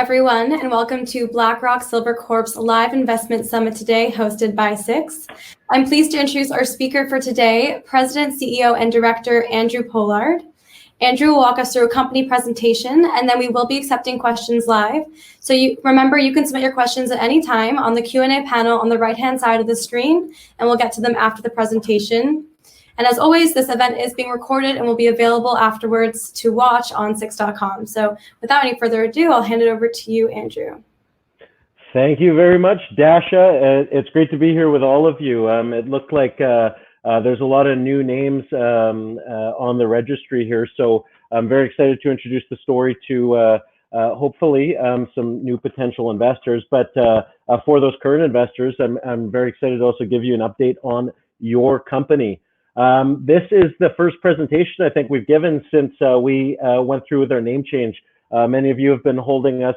everyone, and welcome to Blackrock Silver Corp's live investment summit today, hosted by Six. I'm pleased to introduce our speaker for today, President, CEO, and Director Andrew Pollard. Andrew will walk us through a company presentation, and then we will be accepting questions live. So remember, you can submit your questions at any time on the Q&A panel on the right-hand side of the screen, and we'll get to them after the presentation. And as always, this event is being recorded and will be available afterwards to watch on Six.com. So without any further ado, I'll hand it over to you, Andrew. Thank you very much, Dasha. It's great to be here with all of you. It looked like there's a lot of new names on the registry here. So I'm very excited to introduce the story to hopefully some new potential investors. But for those current investors, I'm very excited to also give you an update on your company. This is the first presentation I think we've given since we went through with our name change. Many of you have been holding us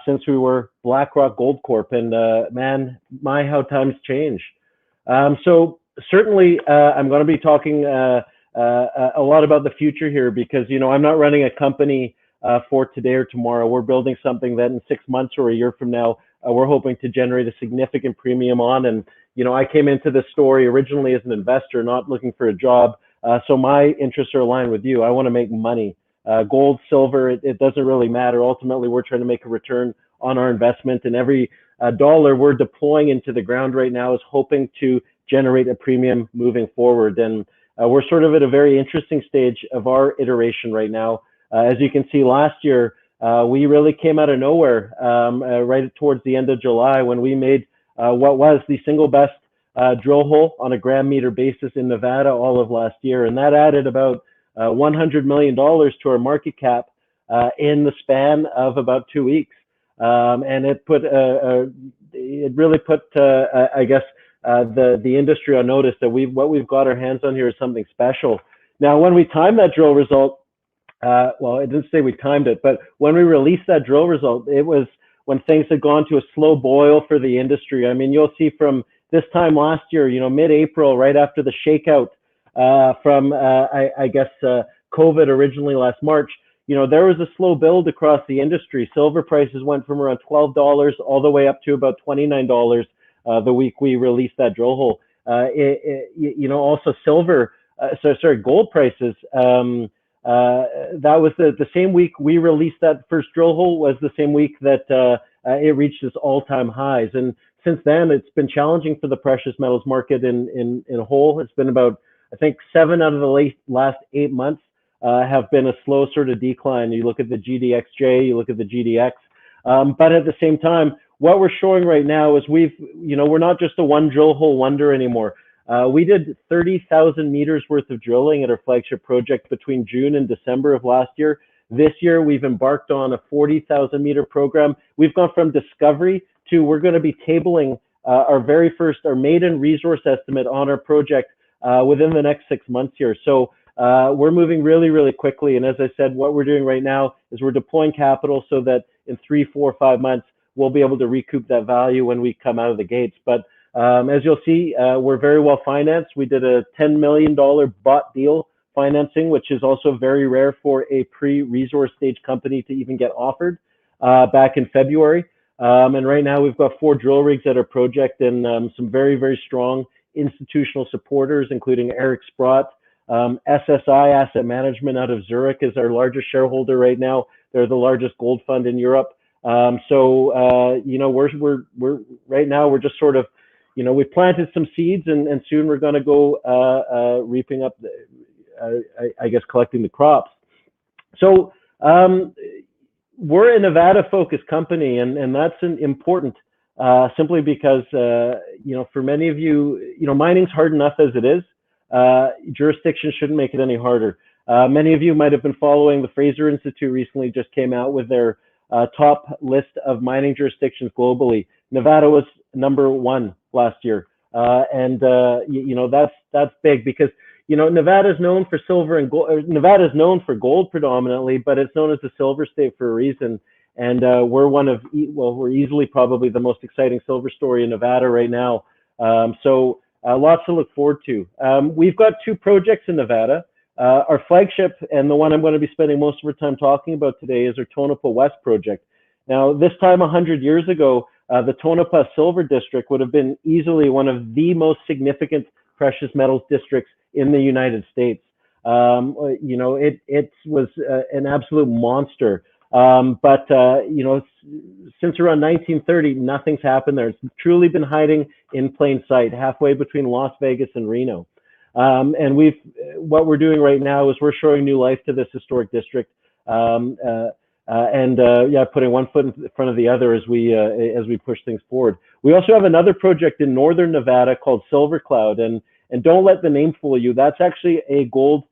since we were Blackrock Gold Corp, and man, how times change. So certainly I'm going to be talking a lot about the future here because, you know, I'm not running a company for today or tomorrow. We're building something that in 6 months or a year from now, we're hoping to generate a significant premium on. And you know, I came into this story originally as an investor, not looking for a job. So my interests are aligned with you. I want to make money. Gold, silver, it doesn't really matter. Ultimately, we're trying to make a return on our investment. And every dollar we're deploying into the ground right now is hoping to generate a premium moving forward. And we're sort of at a very interesting stage of our iteration right now. As you can see, last year, we really came out of nowhere right towards the end of July when we made what was the single best drill hole on a gram meter basis in Nevada all of last year. And that added about $100 million to our market cap in the span of about 2 weeks. And it put, it really put, I guess, the industry on notice that what we've got our hands on here is something special. Now, when we timed that drill result, well, it didn't say we timed it, but when we released that drill result, it was when things had gone to a slow boil for the industry. I mean, you'll see from this time last year, you know, mid-April, right after the shakeout from, I guess, COVID originally last March, you know, there was a slow build across the industry. Silver prices went from around $12 all the way up to about $29 the week we released that drill hole. You know, also silver, gold prices, that was the same week we released that first drill hole was the same week that it reached its all-time highs. And since then, it's been challenging for the precious metals market in whole. It's been about, I think, 7 out of the last 8 months have been a slow sort of decline. You look at the GDXJ, you look at the GDX. But at the same time, what we're showing right now is we're not just a one drill hole wonder anymore. We did 30,000 meters worth of drilling at our flagship project between June and December of last year. This year, we've embarked on a 40,000 meter program. We've gone from discovery to we're going to be tabling our maiden resource estimate on our project within the next 6 months here. So we're moving really, really quickly. And as I said, what we're doing right now is we're deploying capital so that in 3, 4, 5 months, we'll be able to recoup that value when we come out of the gates. But as you'll see, we're very well financed. We did a $10 million bought deal financing, which is also very rare for a pre-resource stage company to even get offered back in February. And right now we've got 4 drill rigs at our project and some very, very strong institutional supporters, including Eric Sprott. SSI Asset Management out of Zurich is our largest shareholder right now. They're the largest gold fund in Europe. So, you know, we're right now, we're just sort of, you know, we planted some seeds and soon we're going to go reaping up, I guess, collecting the crops. So we're a Nevada-focused company, and that's important simply because, you know, for many of you, you know, mining's hard enough as it is. Jurisdiction shouldn't make it any harder. Many of you might have been following the Fraser Institute recently just came out with their top list of mining jurisdictions globally. Nevada was #1 last year. And you know, that's big because, you know, Nevada is known for silver and gold. Nevada is known for gold predominantly, but it's known as the silver state for a reason. And we're easily probably the most exciting silver story in Nevada right now. So lots to look forward to. We've got 2 projects in Nevada. Our flagship, and the one I'm going to be spending most of our time talking about today, is our Tonopah West project. Now, this time 100 years ago, the Tonopah Silver District would have been easily one of the most significant precious metals districts in the United States. You know, it was an absolute monster. You know, since around 1930, nothing's happened there. It's truly been hiding in plain sight, halfway between Las Vegas and Reno. And what we're doing right now is we're showing new life to this historic district, yeah, putting one foot in front of the other as we push things forward. We also have another project in northern Nevada called Silver Cloud, and don't let the name fool you. That's actually a gold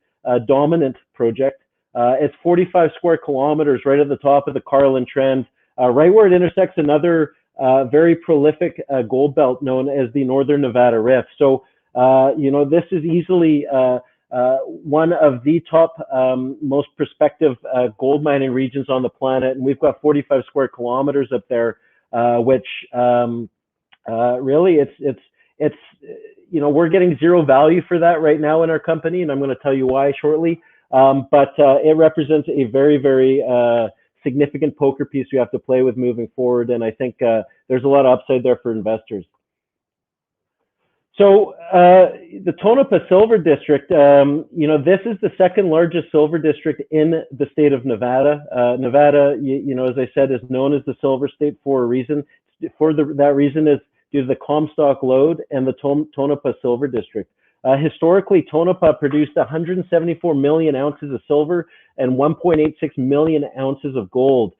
dominant project. It's 45 square kilometers right at the top of the Carlin Trend, right where it intersects another very prolific gold belt known as the Northern Nevada Rift. So, you know, this is easily one of the top most prospective gold mining regions on the planet, and we've got 45 square kilometers up there, which really it's you know, we're getting zero value for that right now in our company, and I'm going to tell you why shortly. It represents a very, very significant poker piece we have to play with moving forward, and I think there's a lot of upside there for investors. So the Tonopah Silver District, you know, this is the second largest silver district in the state of Nevada. Nevada, you know, as I said, is known as the Silver State for a reason. That reason is due to the Comstock lode and the Tonopah Silver District. Historically, Tonopah produced 174 million ounces of silver and 1.86 million ounces of gold.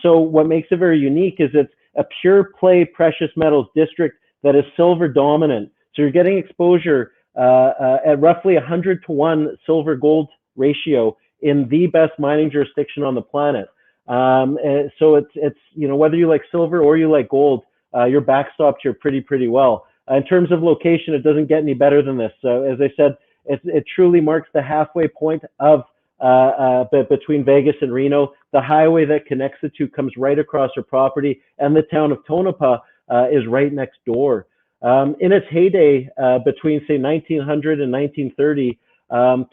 So what makes it very unique is it's a pure play precious metals district that is silver dominant. So you're getting exposure at roughly 100-to-1 silver gold ratio in the best mining jurisdiction on the planet. So it's you know, whether you like silver or you like gold, you're backstopped here pretty well. In terms of location, it doesn't get any better than this. So as I said, it truly marks the halfway point of between Vegas and Reno. The highway that connects the two comes right across our property, and the town of Tonopah is right next door. In its heyday, between say 1900 and 1930,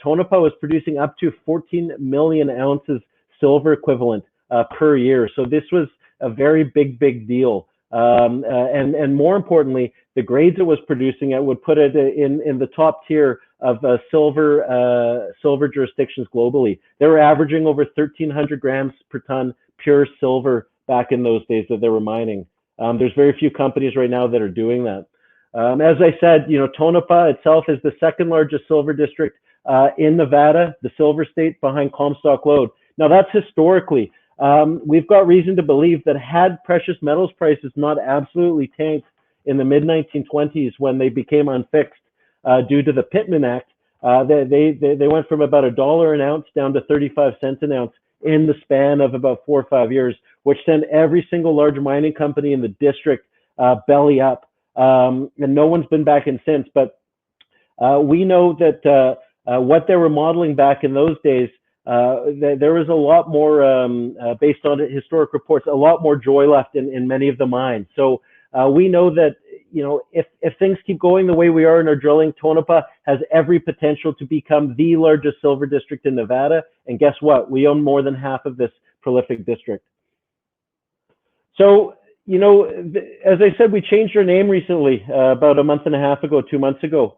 Tonopah was producing up to 14 million ounces silver equivalent per year. So this was a very big deal. And more importantly, the grades it was producing it would put it in the top tier of silver jurisdictions globally. They were averaging over 1,300 grams per ton pure silver back in those days that they were mining. There's very few companies right now that are doing that. As I said, you know, Tonopah itself is the second largest silver district in Nevada, the Silver State, behind Comstock lode. Now that's historically. We've got reason to believe that had precious metals prices not absolutely tanked in the mid-1920s when they became unfixed due to the Pittman Act, they went from about $1 an ounce down to 35 cents an ounce in the span of about 4 or 5 years, which sent every single large mining company in the district belly up. And no one's been back in since, but we know that what they were modeling back in those days, there was a lot more, based on historic reports, a lot more joy left in many of the mines. So we know that, you know, if things keep going the way we are in our drilling, Tonopah has every potential to become the largest silver district in Nevada. And guess what? We own more than half of this prolific district. So, you know, as I said, we changed our name recently, about a month and a half ago, 2 months ago.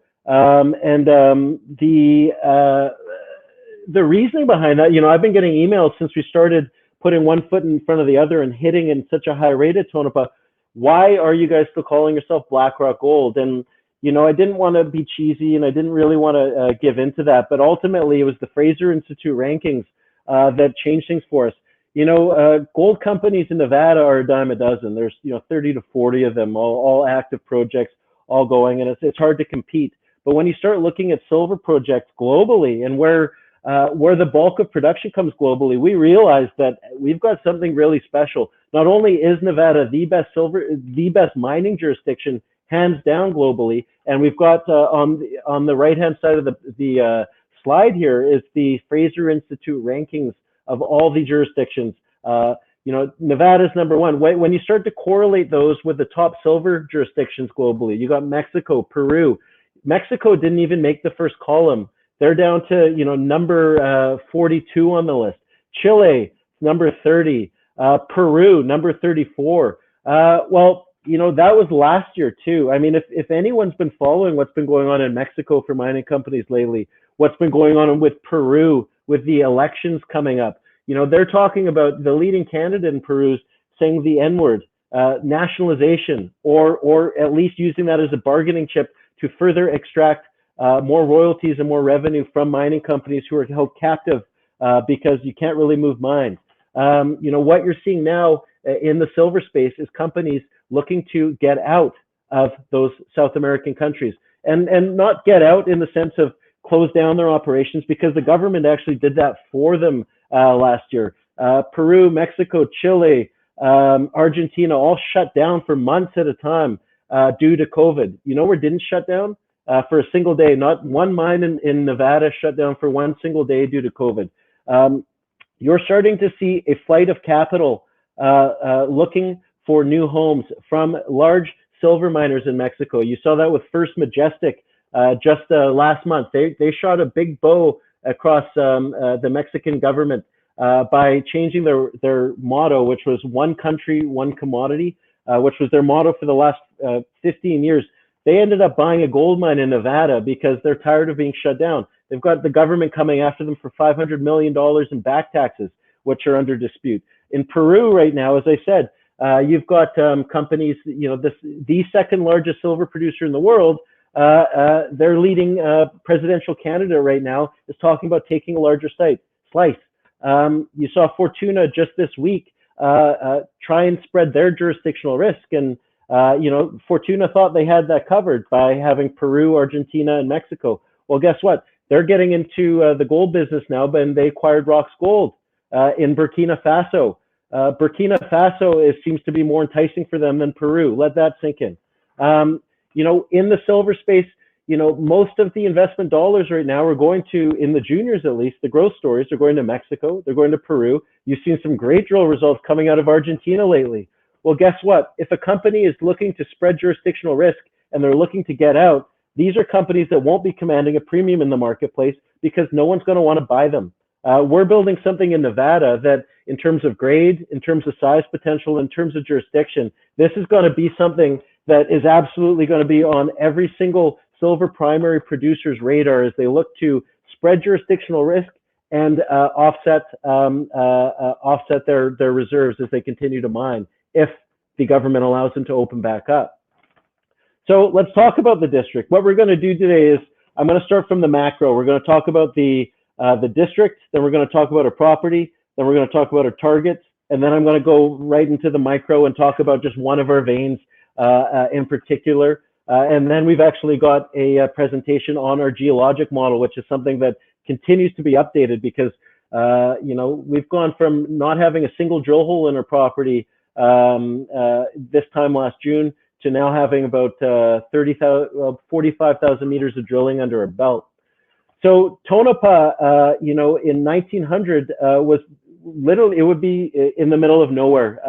The reasoning behind that, you know, I've been getting emails since we started putting one foot in front of the other and hitting in such a high rate at Tonopah. Why are you guys still calling yourself Blackrock Gold? And, you know, I didn't want to be cheesy and I didn't really want to give into that. But ultimately, it was the Fraser Institute rankings that changed things for us. You know, gold companies in Nevada are a dime a dozen. There's, you know, 30 to 40 of them, all active projects, all going, and it's hard to compete. But when you start looking at silver projects globally and where the bulk of production comes globally, we realize that we've got something really special. Not only is Nevada the best mining jurisdiction, hands down globally, and we've got on the right-hand side of the slide here is the Fraser Institute rankings of all the jurisdictions. You know, Nevada's number one. When you start to correlate those with the top silver jurisdictions globally, you got Mexico, Peru. Mexico didn't even make the first column. They're down to, you know, number 42 on the list. Chile, number 30. Peru, number 34. Well, that was last year too. I mean, if anyone's been following what's been going on in Mexico for mining companies lately, what's been going on with Peru, with the elections coming up, they're talking about the leading candidate in Peru saying the N-word, nationalization, or at least using that as a bargaining chip to further extract more royalties and more revenue from mining companies who are held captive because you can't really move mines. What you're seeing now in the silver space is companies looking to get out of those South American countries, and not get out in the sense of close down their operations, because the government actually did that for them last year. Peru, Mexico, Chile, Argentina all shut down for months at a time due to COVID. Where didn't shut down? For a single day. Not one mine in Nevada shut down for one single day due to COVID. You're starting to see a flight of capital looking for new homes from large silver miners in Mexico. You saw that with First Majestic just last month. They shot a big bow across the Mexican government by changing their motto, which was one country, one commodity, which was their motto for the last 15 years. They ended up buying a gold mine in Nevada because they're tired of being shut down. They've got the government coming after them for $500 million in back taxes, which are under dispute. In Peru right now, as I said, you've got companies, the second largest silver producer in the world, their leading presidential candidate right now is talking about taking a larger slice. You saw Fortuna just this week try and spread their jurisdictional risk, and Fortuna thought they had that covered by having Peru, Argentina, and Mexico. Well, guess what? They're getting into the gold business now, but they acquired Rox Gold in Burkina Faso. Burkina Faso seems to be more enticing for them than Peru. Let that sink in. In the silver space, most of the investment dollars right now are going to, in the juniors at least, the growth stories are going to Mexico, they're going to Peru. You've seen some great drill results coming out of Argentina lately. Well, guess what? If a company is looking to spread jurisdictional risk and they're looking to get out, these are companies that won't be commanding a premium in the marketplace because no one's going to want to buy them. We're building something in Nevada that, in terms of grade, in terms of size potential, in terms of jurisdiction, this is going to be something that is absolutely going to be on every single silver primary producer's radar as they look to spread jurisdictional risk and offset their reserves as they continue to mine, if the government allows them to open back up. So let's talk about the district. What we're going to do today is I'm going to start from the macro. We're going to talk about the district, then we're going to talk about our property, then we're going to talk about our targets, and then I'm going to go right into the micro and talk about just one of our veins in particular. And then we've actually got a presentation on our geologic model, which is something that continues to be updated because we've gone from not having a single drill hole in our property this time last June to now having about 45,000 meters of drilling under our belt. So Tonepa, in 1900 was literally, it would be in the middle of nowhere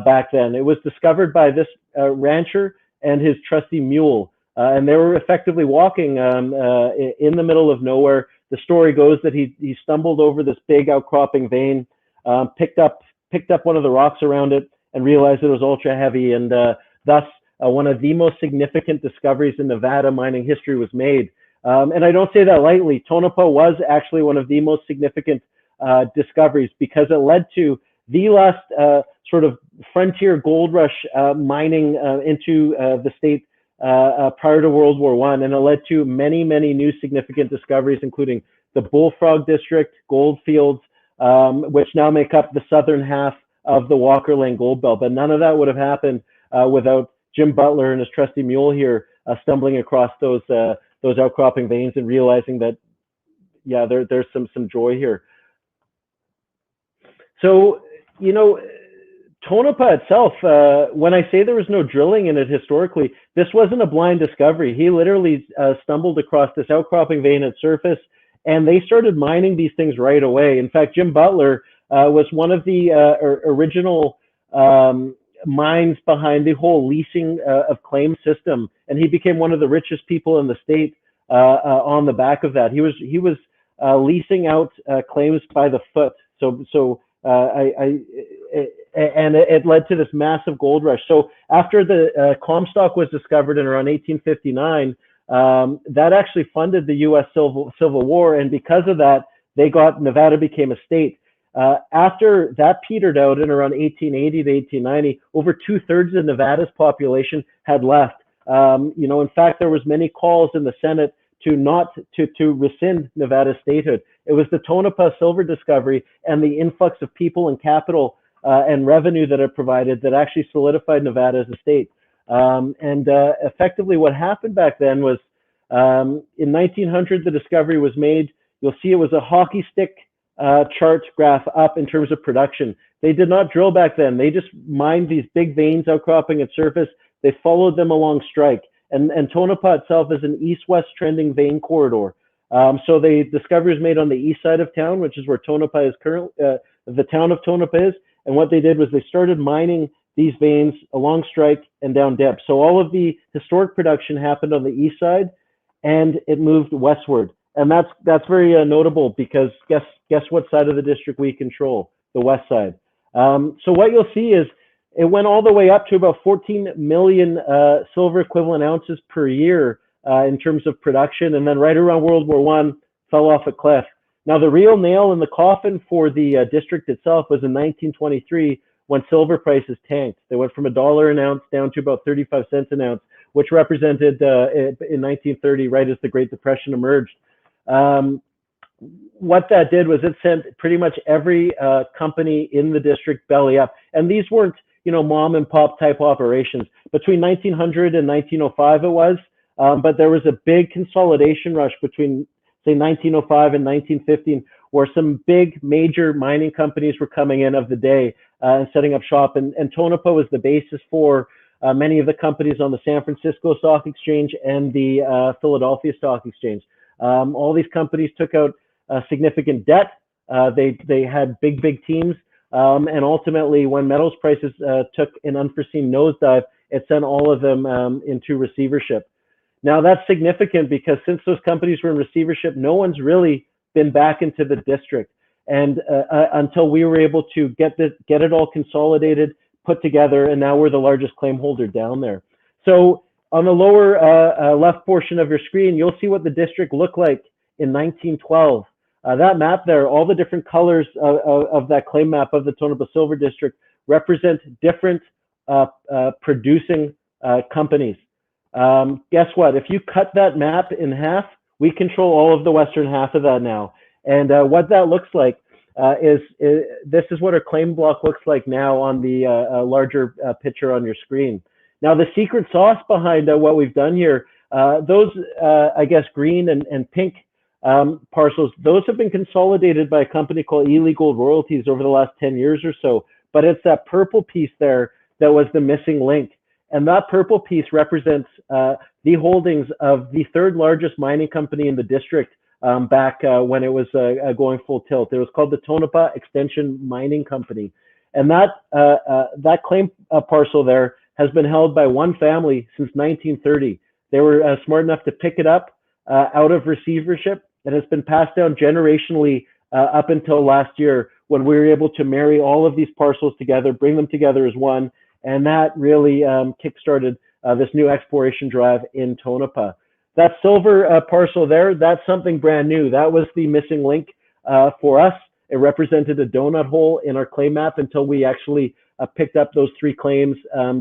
back then. It was discovered by this rancher and his trusty mule, and they were effectively walking in the middle of nowhere. The story goes that he stumbled over this big outcropping vein, picked up one of the rocks around it, and realized it was ultra heavy, and thus one of the most significant discoveries in Nevada mining history was made. And I don't say that lightly. Tonopah was actually one of the most significant discoveries because it led to the last sort of frontier gold rush mining into the state prior to World War I, and it led to many, many new significant discoveries, including the Bullfrog District, gold fields, which now make up the southern half of the Walker Lane Gold Belt. But none of that would have happened without Jim Butler and his trusty mule here stumbling across those outcropping veins and realizing that, yeah, there's some joy here. So, Tonopah itself, when I say there was no drilling in it historically, this wasn't a blind discovery. He literally stumbled across this outcropping vein at surface, and they started mining these things right away. In fact, Jim Butler was one of the original minds behind the whole leasing of claim system, and he became one of the richest people in the state on the back of that. He was leasing out claims by the foot. So And it led to this massive gold rush. So after the Comstock was discovered in around 1859, that actually funded the U.S. Civil War, and because of that, Nevada became a state. After that petered out in around 1880 to 1890, over 2/3 of Nevada's population had left. In fact, there was many calls in the Senate to rescind Nevada's statehood. It was the Tonopah silver discovery and the influx of people and capital and revenue that it provided that actually solidified Nevada as a state. Effectively, what happened back then was in 1900, the discovery was made. You'll see it was a hockey stick chart graph up in terms of production. They did not drill back then. They just mined these big veins outcropping at surface. They followed them along strike. And Tonopah itself is an east-west trending vein corridor. So the discovery was made on the east side of town, which is where Tonopah is currently, the town of Tonopah is. And what they did was they started mining these veins along strike and down depth. So all of the historic production happened on the east side, and it moved westward. And that's very notable because guess what side of the district we control? The west side. So what you'll see is it went all the way up to about 14 million silver equivalent ounces per year in terms of production. And then right around World War I, fell off a cliff. Now, the real nail in the coffin for the district itself was in 1923 when silver prices tanked. They went from $1 an ounce down to about 35 cents an ounce, which represented in 1930, right as the Great Depression emerged. What that did was it sent pretty much every company in the district belly up. And these weren't, mom and pop type operations. Between 1900 and 1905 it was, but there was a big consolidation rush between, say, 1905 and 1915, where some big major mining companies were coming in of the day and setting up shop. And Tonopah was the basis for many of the companies on the San Francisco Stock Exchange and the Philadelphia Stock Exchange. All these companies took out significant debt. They had big teams. And ultimately, when metals prices took an unforeseen nosedive, it sent all of them into receivership. Now, that's significant because since those companies were in receivership, no one's really been back into the district. And until we were able to get it all consolidated, put together, and now we're the largest claim holder down there. So on the lower left portion of your screen, you'll see what the district looked like in 1912. That map there, all the different colors of that claim map of the Tonopah Silver District represent different producing companies. Guess what? If you cut that map in half, we control all of the western half of that now. And what that looks like is this is what our claim block looks like now on the larger picture on your screen. Now, the secret sauce behind what we've done here, those, I guess, green and pink parcels, those have been consolidated by a company called Illegal Royalties over the last 10 years or so. But it's that purple piece there that was the missing link. And that purple piece represents the holdings of the third largest mining company in the district back when it was going full tilt. It was called the Tonopah Extension Mining Company. And that claim parcel there has been held by one family since 1930. They were smart enough to pick it up out of receivership, and it's been passed down generationally up until last year when we were able to marry all of these parcels together, bring them together as one, and that really kickstarted this new exploration drive in Tonopah. That silver parcel there, that's something brand new. That was the missing link for us. It represented a donut hole in our claim map until we actually picked up those three claims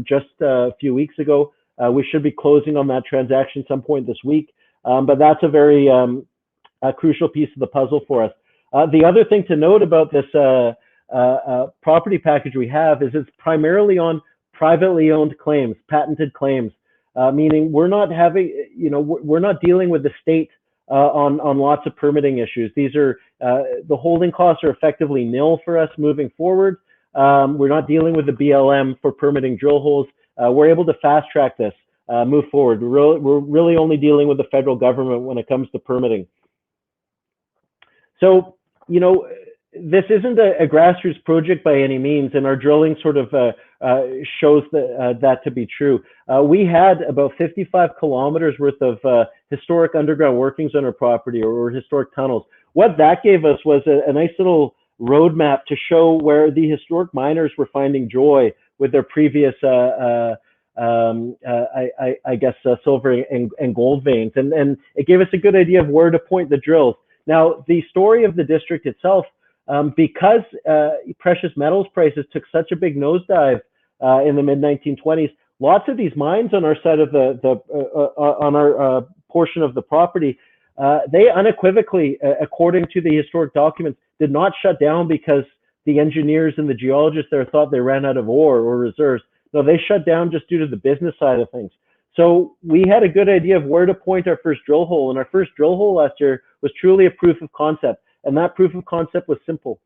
just a few weeks ago. We should be closing on that transaction some point this week, but that's a very crucial piece of the puzzle for us. The other thing to note about this property package we have is it's primarily on privately owned claims, patented claims, meaning we're not having, we're not dealing with the state on lots of permitting issues. These are, the holding costs are effectively nil for us moving forward. We're not dealing with the BLM for permitting drill holes. We're able to fast track this, move forward. We're really only dealing with the federal government when it comes to permitting. So, this isn't a grassroots project by any means, and our drilling sort of shows that to be true. We had about 55 kilometers worth of historic underground workings on our property, or historic tunnels. What that gave us was a nice little roadmap to show where the historic miners were finding joy with their previous, silver and gold veins. And it gave us a good idea of where to point the drills. Now, the story of the district itself, because precious metals prices took such a big nosedive in the mid-1920s, lots of these mines on our side of on our portion of the property, they unequivocally, according to the historic documents, did not shut down because the engineers and the geologists there thought they ran out of ore or reserves. No, they shut down just due to the business side of things. So we had a good idea of where to point our first drill hole, and our first drill hole last year was truly a proof of concept, and that proof of concept was simple.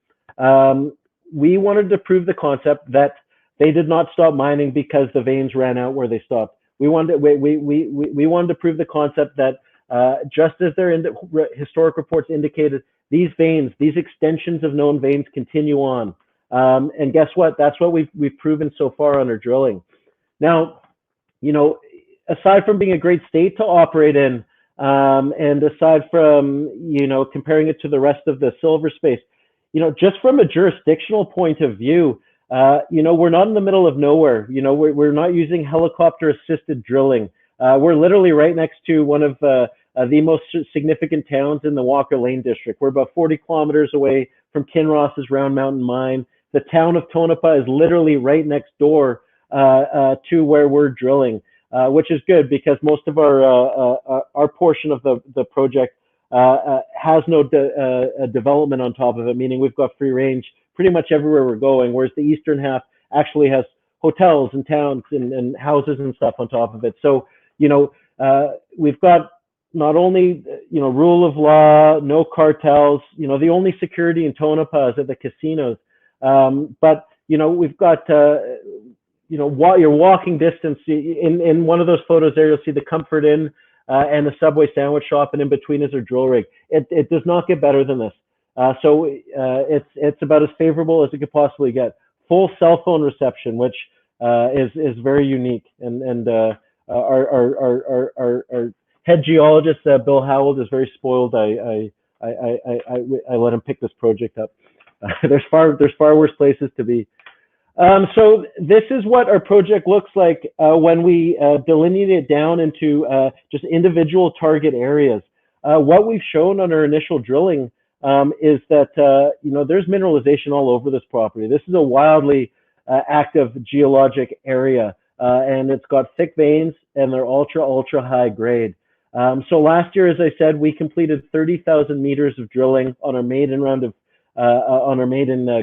We wanted to prove the concept that they did not stop mining because the veins ran out where they stopped. We wanted to prove the concept that just as their historic reports indicated, these veins, these extensions of known veins continue on. And guess what? That's what we've proven so far on our drilling. Now, you know, aside from being a great state to operate in, and aside from, you know, comparing it to the rest of the silver space, you know, just from a jurisdictional point of view, you know, we're not in the middle of nowhere. You know, we're not using helicopter-assisted drilling. We're literally right next to one of the most significant towns in the Walker Lane district. We're about 40 kilometers away from Kinross's Round Mountain mine. The town of Tonopah is literally right next door to where we're drilling, which is good because most of our portion of the project has no development on top of it, meaning we've got free range pretty much everywhere we're going, whereas the eastern half actually has hotels and towns and houses and stuff on top of it. So, you know, we've got not only, you know, rule of law, no cartels, you know, the only security in Tonopah is at the casinos. But, you know, we've got, you know, your walking distance. In one of those photos there, you'll see the Comfort Inn and the Subway sandwich shop, and in between is our drill rig. It does not get better than this. So it's about as favorable as it could possibly get. Full cell phone reception, which is very unique. And our head geologist, Bill Howald, is very spoiled. I let him pick this project up. There's far worse places to be. So this is what our project looks like when we delineate it down into just individual target areas. What we've shown on our initial drilling is that you know, there's mineralization all over this property. This is a wildly active geologic area, and it's got thick veins, and they're ultra high grade. So last year, as I said, we completed 30,000 meters of drilling on our maiden round of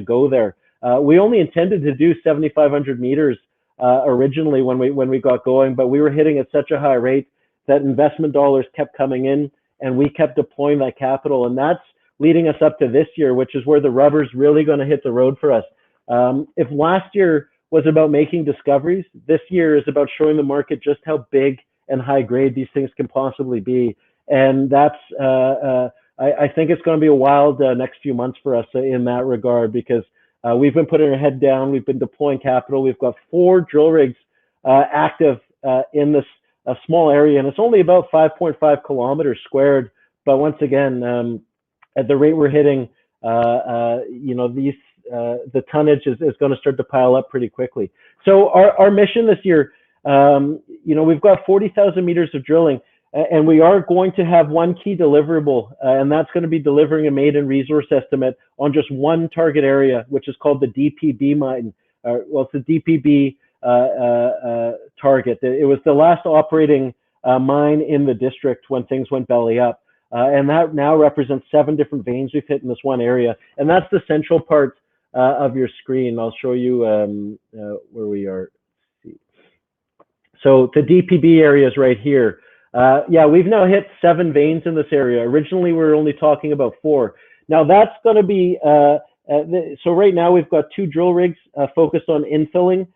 go there. We only intended to do 7,500 meters originally when we got going, but we were hitting at such a high rate that investment dollars kept coming in, and we kept deploying that capital, and that's leading us up to this year, which is where the rubber's really going to hit the road for us. If last year was about making discoveries, this year is about showing the market just how big and high grade these things can possibly be, and that's I think it's going to be a wild next few months for us in that regard, because we've been putting our head down, we've been deploying capital, we've got 4 drill rigs active in this small area, and it's only about 5.5 kilometers squared. But once again, at the rate we're hitting, you know, the tonnage is going to start to pile up pretty quickly. So our mission this year, you know, we've got 40,000 meters of drilling, and we are going to have one key deliverable, and that's going to be delivering a maiden resource estimate on just one target area, which is called the DPB mine. Well, it's the DPB target. It was the last operating mine in the district when things went belly up. And that now represents 7 different veins we've hit in this one area. And that's the central part of your screen. I'll show you where we are. So the DPB area is right here. Yeah, we've now hit 7 veins in this area. Originally, we were only talking about 4. Now that's going to be, so right now we've got 2 drill rigs focused on infilling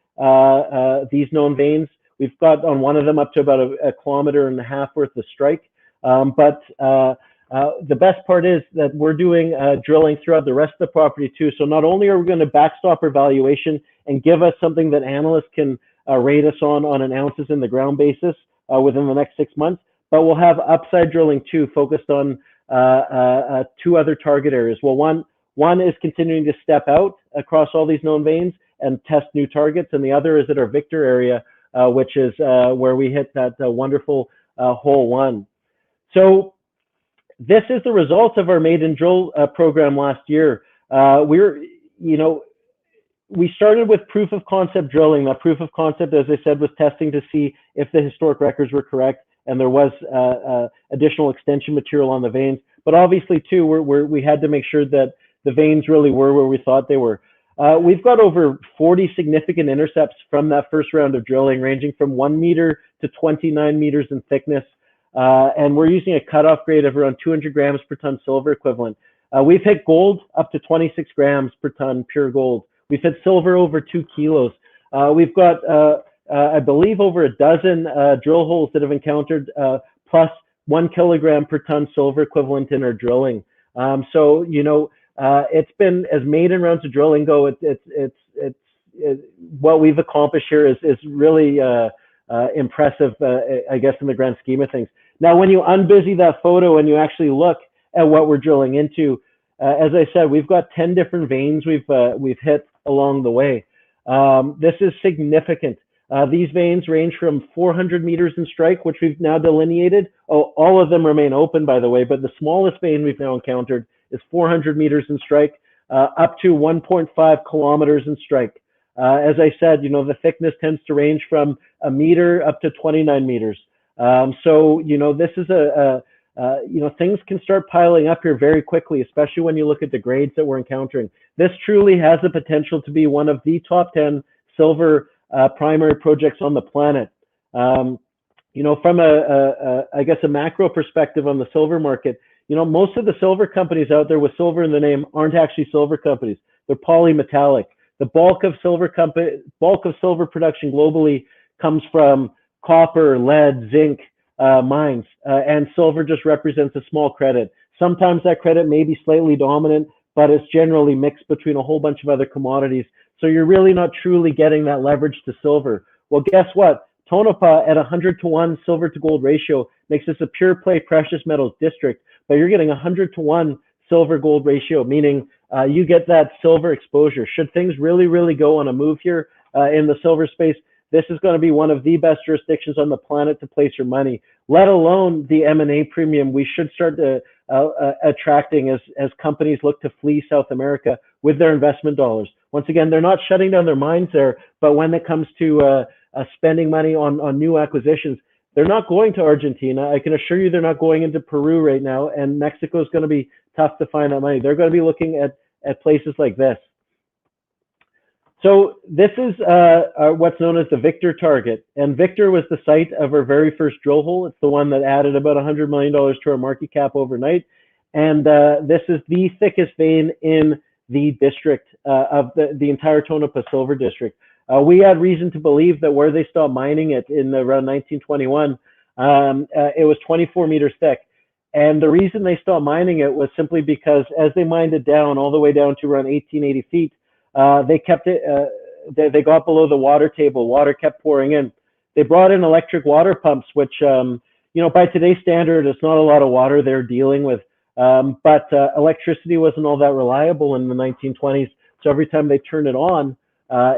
these known veins. We've got on one of them up to about a kilometer and a half worth of strike. But the best part is that we're doing drilling throughout the rest of the property too. So not only are we going to backstop our valuation and give us something that analysts can rate us on an ounces in the ground basis within the next 6 months, but we'll have upside drilling too, focused on 2 other target areas. Well, One is continuing to step out across all these known veins and test new targets, and the other is at our Victor area, which is where we hit that wonderful hole 1. So this is the result of our maiden drill program last year. We started with proof of concept drilling. That proof of concept, as I said, was testing to see if the historic records were correct, and there was additional extension material on the veins. But obviously, too, we had to make sure that the veins really were where we thought they were. We've got over 40 significant intercepts from that first round of drilling, ranging from 1 meter to 29 meters in thickness. And we're using a cutoff grade of around 200 grams per ton silver equivalent. We've hit gold up to 26 grams per ton pure gold. We've hit silver over 2 kilos. We've got, I believe, over a dozen drill holes that have encountered plus 1 kilogram per ton silver equivalent in our drilling. So, it's been, as maiden rounds of drilling go, what we've accomplished here is really impressive, I guess, in the grand scheme of things. Now, when you unbusy that photo and you actually look at what we're drilling into, as I said, we've got 10 different veins we've hit along the way. This is significant. These veins range from 400 meters in strike, which we've now delineated. Oh, all of them remain open, by the way, but the smallest vein we've now encountered is 400 meters in strike, up to 1.5 kilometers in strike. As I said, the thickness tends to range from a meter up to 29 meters. So, this is things can start piling up here very quickly, especially when you look at the grades that we're encountering. This truly has the potential to be one of the top 10 silver primary projects on the planet. From I guess a macro perspective on the silver market, most of the silver companies out there with silver in the name aren't actually silver companies. They're polymetallic. The bulk of silver production globally comes from copper, lead, zinc mines, and silver just represents a small credit. Sometimes that credit may be slightly dominant, but it's generally mixed between a whole bunch of other commodities. So you're really not truly getting that leverage to silver. Well, guess what? Tonopah at 100-to-1 silver to gold ratio makes this a pure play precious metals district, but you're getting 100-to-1 silver gold ratio, meaning you get that silver exposure. Should things really, really go on a move here in the silver space, this is going to be one of the best jurisdictions on the planet to place your money, let alone the M&A premium we should start attracting as companies look to flee South America with their investment dollars. Once again, they're not shutting down their mines there, but when it comes to spending money on new acquisitions, they're not going to Argentina. I can assure you they're not going into Peru right now, and Mexico is going to be tough to find that money. They're going to be looking at places like this. So this is what's known as the Victor target, and Victor was the site of our very first drill hole. It's the one that added about $100 million to our market cap overnight, and this is the thickest vein in the district of the entire Tonopah Silver District. We had reason to believe that where they stopped mining it in around 1921, it was 24 meters thick. And the reason they stopped mining it was simply because as they mined it down all the way down to around 1880 feet, they kept it, they got below the water table. Water kept pouring in. They brought in electric water pumps, which, by today's standard, it's not a lot of water they're dealing with. But electricity wasn't all that reliable in the 1920s. So every time they turned it on,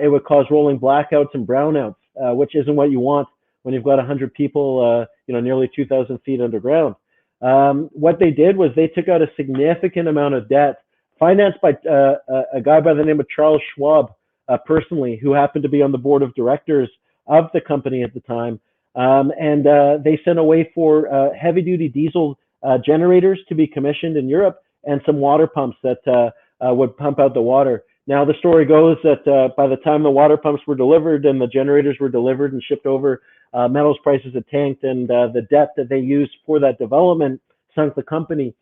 it would cause rolling blackouts and brownouts, which isn't what you want when you've got 100 people, nearly 2,000 feet underground. What they did was they took out a significant amount of debt, financed by a guy by the name of Charles Schwab, personally, who happened to be on the board of directors of the company at the time. And they sent away for heavy-duty diesel generators to be commissioned in Europe and some water pumps that would pump out the water. Now, the story goes that by the time the water pumps were delivered and the generators were delivered and shipped over, metals prices had tanked, and the debt that they used for that development sunk the company.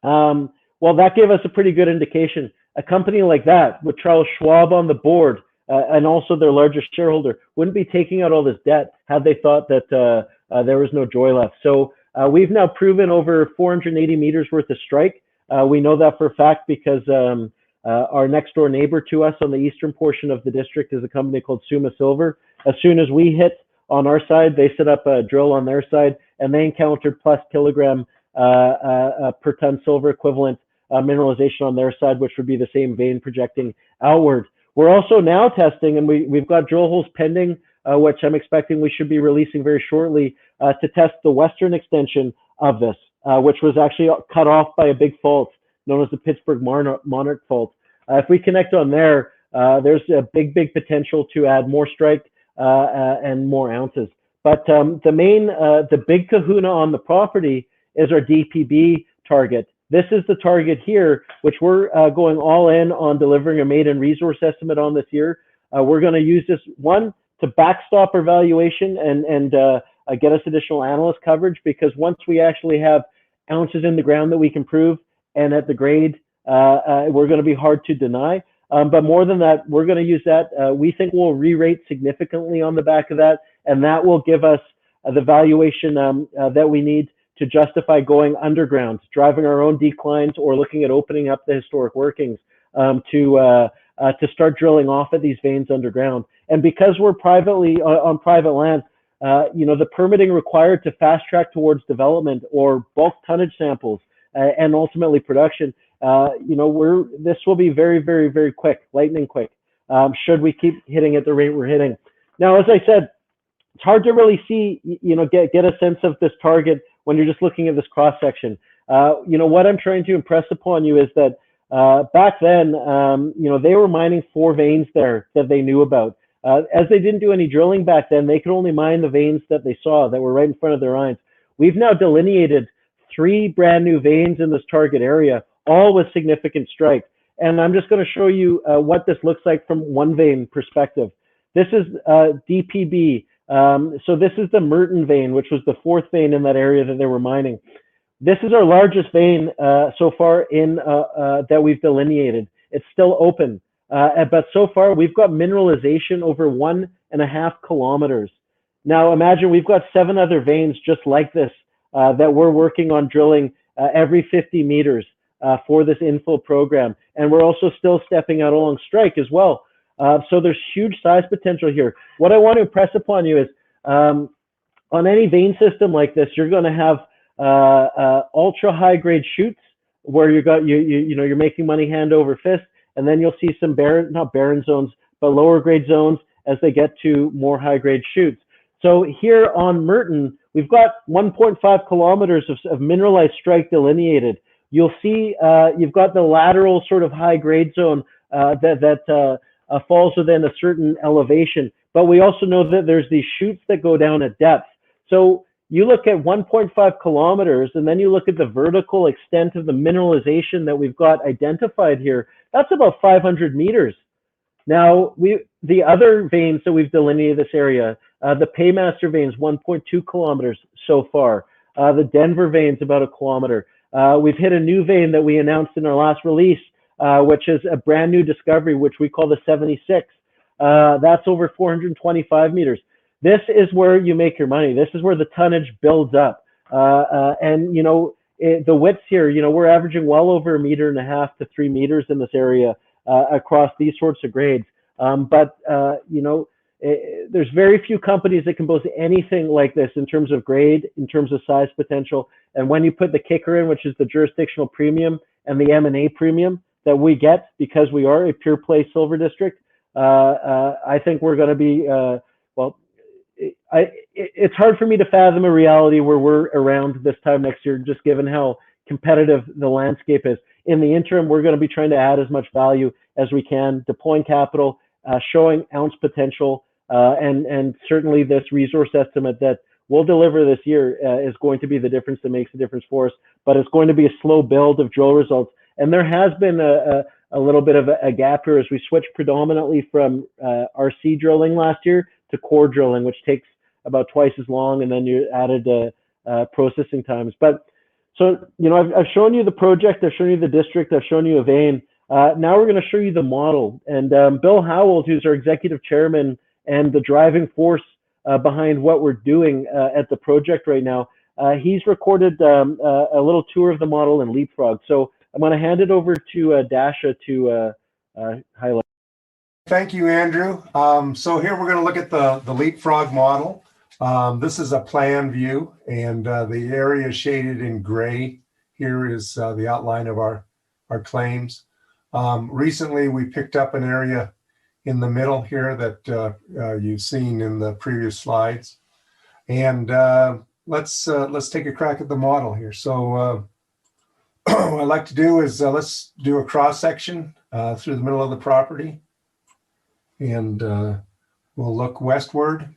Well, that gave us a pretty good indication. A company like that, with Charles Schwab on the board and also their largest shareholder, wouldn't be taking out all this debt had they thought that there was no joy left. So we've now proven over 480 meters worth of strike. We know that for a fact because our next door neighbor to us on the eastern portion of the district is a company called Suma Silver. As soon as we hit on our side, they set up a drill on their side, and they encountered plus kilogram per ton silver equivalent mineralization on their side, which would be the same vein projecting outward. We're also now testing, and we've got drill holes pending, which I'm expecting we should be releasing very shortly, to test the western extension of this, which was actually cut off by a big fault known as the Pittsburgh Monarch fault. If we connect on there, there's a big potential to add more strike and more ounces. But the big kahuna on the property is our DPB target. This is the target here, which we're going all in on delivering a maiden resource estimate on this year. We're going to use this one to backstop our valuation and get us additional analyst coverage, because once we actually have ounces in the ground that we can prove and at the grade, we're going to be hard to deny. But more than that, we're going to use that. We think we'll re-rate significantly on the back of that, and that will give us the valuation that we need to justify going underground, driving our own declines, or looking at opening up the historic workings to start drilling off at these veins underground. And because we're privately on private land, the permitting required to fast track towards development or bulk tonnage samples and ultimately production, this will be very quick, lightning quick, should we keep hitting at the rate we're hitting. Now, as I said, it's hard to really see, get a sense of this target when you're just looking at this cross section. What I'm trying to impress upon you is that back then, they were mining 4 veins there that they knew about. As they didn't do any drilling back then, they could only mine the veins that they saw that were right in front of their eyes. We've now delineated 3 brand new veins in this target area, all with significant strike. And I'm just going to show you what this looks like from one vein perspective. This is DPB. So this is the Merton Vein, which was the 4th vein in that area that they were mining. This is our largest vein so far in that we've delineated. It's still open, but so far we've got mineralization over 1.5 kilometers. Now imagine we've got 7 other veins just like this that we're working on drilling every 50 meters for this infill program. And we're also still stepping out along strike as well. So there's huge size potential here. What I want to impress upon you is on any vein system like this, you're going to have ultra high grade chutes where you're making money hand over fist, and then you'll see some not barren zones, but lower grade zones as they get to more high grade chutes. So here on Merton, we've got 1.5 kilometers of mineralized strike delineated. You'll see you've got the lateral sort of high grade zone that falls within a certain elevation, but we also know that there's these chutes that go down at depth. So you look at 1.5 kilometers, and then you look at the vertical extent of the mineralization that we've got identified here. That's about 500 meters. Now, the other veins that we've delineated this area, the Paymaster veins, 1.2 kilometers so far. The Denver veins, about 1 kilometer. We've hit a new vein that we announced in our last release, which is a brand new discovery, which we call the 76. That's over 425 meters. This is where you make your money. This is where the tonnage builds up. And, the widths here, we're averaging well over 1.5 meters to 3 meters in this area across these sorts of grades. There's very few companies that can boast anything like this in terms of grade, in terms of size potential. And when you put the kicker in, which is the jurisdictional premium and the M&A premium that we get because we are a pure play silver district, I think we're going to be, it's hard for me to fathom a reality where we're around this time next year, just given how competitive the landscape is. In the interim, we're going to be trying to add as much value as we can, deploying capital, showing ounce potential, and certainly this resource estimate that we'll deliver this year is going to be the difference that makes a difference for us. But it's going to be a slow build of drill results. And there has been a little bit of a gap here as we switched predominantly from RC drilling last year to core drilling, which takes about twice as long, and then you added processing times. But so, I've shown you the project, I've shown you the district, I've shown you a vein. Now we're going to show you the model. And Bill Howald, who's our executive chairman and the driving force behind what we're doing at the project right now, he's recorded a little tour of the model in Leapfrog. So I'm going to hand it over to Dasha to highlight. Thank you, Andrew. So here we're going to look at the Leapfrog model. This is a plan view, and the area shaded in gray here is the outline of our claims. Recently, we picked up an area in the middle here that you've seen in the previous slides. And let's take a crack at the model here. So what I'd like to do is let's do a cross section through the middle of the property. And we'll look westward.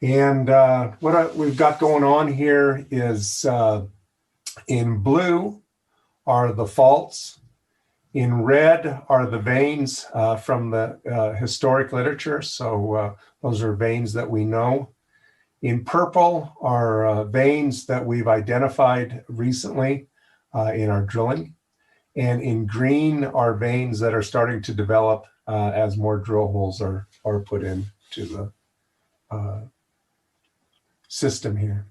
And what we've got going on here is in blue are the faults. In red are the veins from the historic literature. So those are veins that we know. In purple are veins that we've identified recently in our drilling. And in green are veins that are starting to develop as more drill holes are put into the system here.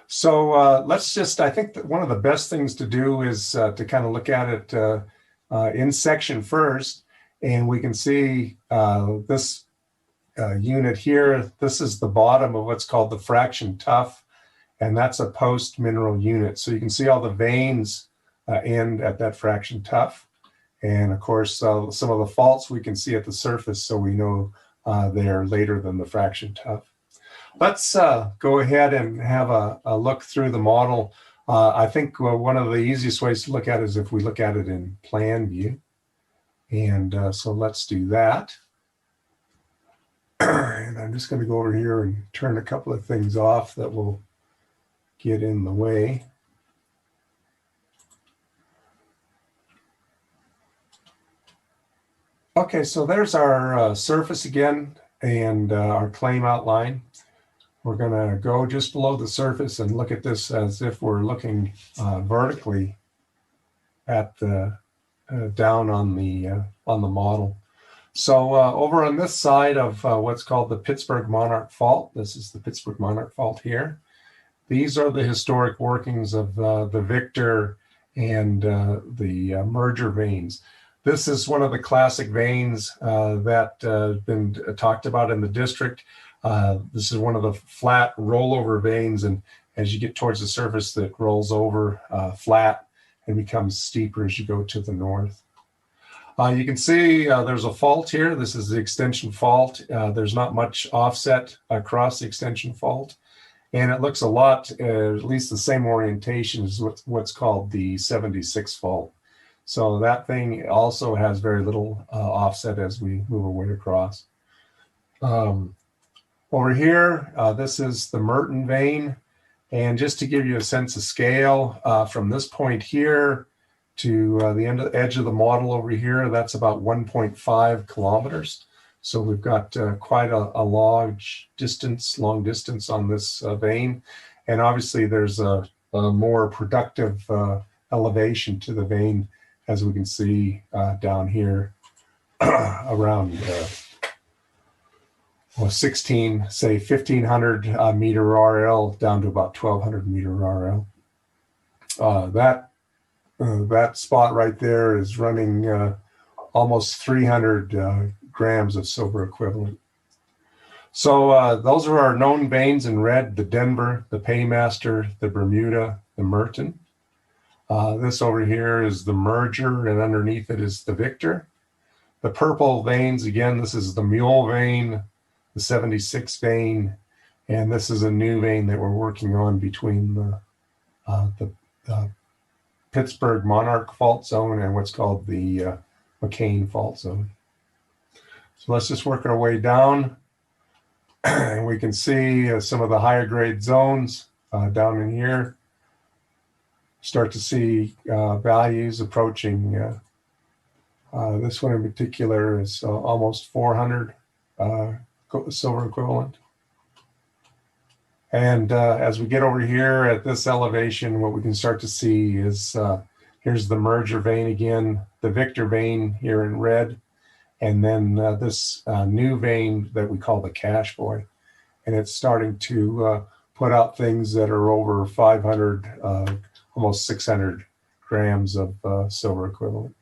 So let's just, I think that one of the best things to do is to kind of look at it in section first. And we can see this unit here. This is the bottom of what's called the fraction tuff, and that's a post mineral unit. So you can see all the veins end at that fraction tuff. And of course, some of the faults we can see at the surface, so we know they're later than the fraction tuff. Let's go ahead and have a look through the model. I think one of the easiest ways to look at it is if we look at it in plan view. And so let's do that. And I'm just going to go over here and turn a couple of things off that will get in the way. Okay, so there's our surface again and our claim outline. We're going to go just below the surface and look at this as if we're looking vertically at the down on the model. So over on this side of what's called the Pittsburgh Monarch Fault, this is the Pittsburgh Monarch Fault here. These are the historic workings of the Victor and the merger veins. This is one of the classic veins that have been talked about in the district. This is one of the flat rollover veins, and as you get towards the surface, that rolls over flat and becomes steeper as you go to the north. You can see there's a fault here. This is the extension fault. There's not much offset across the extension fault, and it looks a lot, at least the same orientation as what's called the 76 fault. So that thing also has very little offset as we move our way across. Over here, this is the Merton Vein. And just to give you a sense of scale, from this point here to the edge of the model over here, that's about 1.5 kilometers. So we've got quite a long distance on this vein. And obviously there's a more productive elevation to the vein, as we can see down here around 1,500 meter RL down to about 1,200 meter RL. That spot right there is running almost 300 grams of silver equivalent. So those are our known veins in red: the Denver, the Paymaster, the Bermuda, the Merton. This over here is the Merger, and underneath it is the Victor. The purple veins, again, this is the Mule Vein, the 76 vein, and this is a new vein that we're working on between the Pittsburgh Monarch Fault Zone and what's called the McCain Fault Zone. So let's just work our way down, and we can see some of the higher grade zones down in here. Start to see values approaching, this one in particular is almost 400 silver equivalent. And as we get over here at this elevation, what we can start to see is here's the Merger vein again, the Victor vein here in red, and then this new vein that we call the Cash Boy. And it's starting to put out things that are over 500, almost 600 grams of silver equivalent.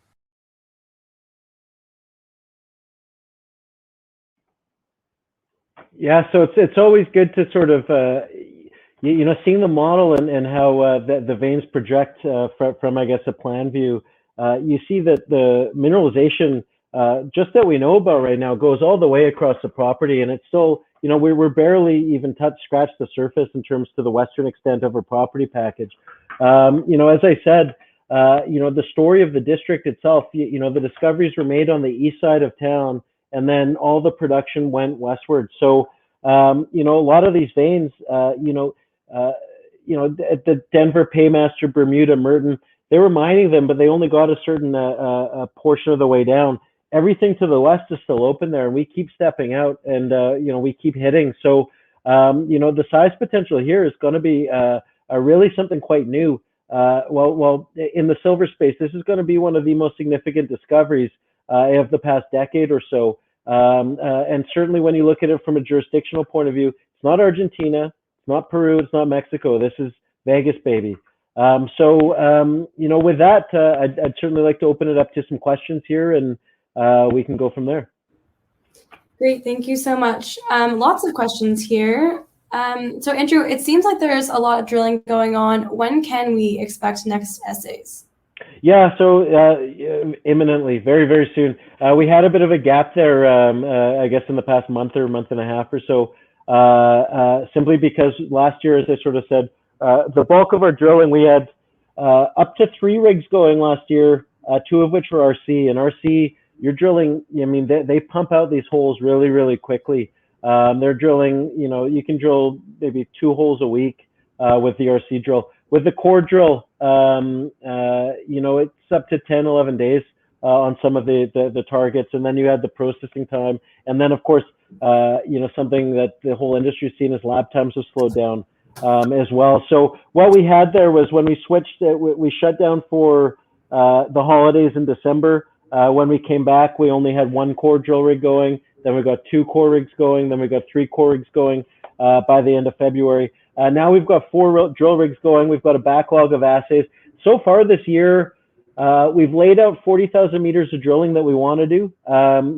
Yeah, so it's always good to sort of seeing the model and how the veins project from I guess a plan view. you see that the mineralization, just that we know about right now, goes all the way across the property, and it's still, we're barely even scratched the surface in terms to the western extent of our property package. As I said, the story of the district itself, the discoveries were made on the east side of town, and then all the production went westward. So, a lot of these veins, at the Denver, Paymaster, Bermuda, Merton, they were mining them, but they only got a certain portion of the way down. Everything to the west is still open there, and we keep stepping out, and we keep hitting. So, the size potential here is going to be really something quite new. Well, in the silver space, this is going to be one of the most significant discoveries of the past decade or so. And certainly when you look at it from a jurisdictional point of view, it's not Argentina, it's not Peru, it's not Mexico. This is Vegas, baby. With that, I'd certainly like to open it up to some questions here, and we can go from there. Great, thank you so much. Lots of questions here. So Andrew, it seems like there's a lot of drilling going on. When can we expect next essays? Yeah, so imminently, very, very soon. We had a bit of a gap there, I guess, in the past month and a half or so, simply because last year, as I sort of said, the bulk of our drilling, we had up to 3 rigs going last year, 2 of which were RC. And RC, you're drilling, they pump out these holes really, really quickly. They're drilling, you can drill maybe 2 holes a week with the RC drill. With the core drill, it's up to 10, 11 days on some of the targets. And then you had the processing time. And then, of course, something that the whole industry has seen is lab times have slowed down as well. So what we had there was when we switched, we shut down for the holidays in December. When we came back, we only had 1 core drill rig going. Then we got 2 core rigs going. Then we got 3 core rigs going by the end of February. Now we've got 4 drill rigs going. We've got a backlog of assays. So far this year, we've laid out 40,000 meters of drilling that we want to do.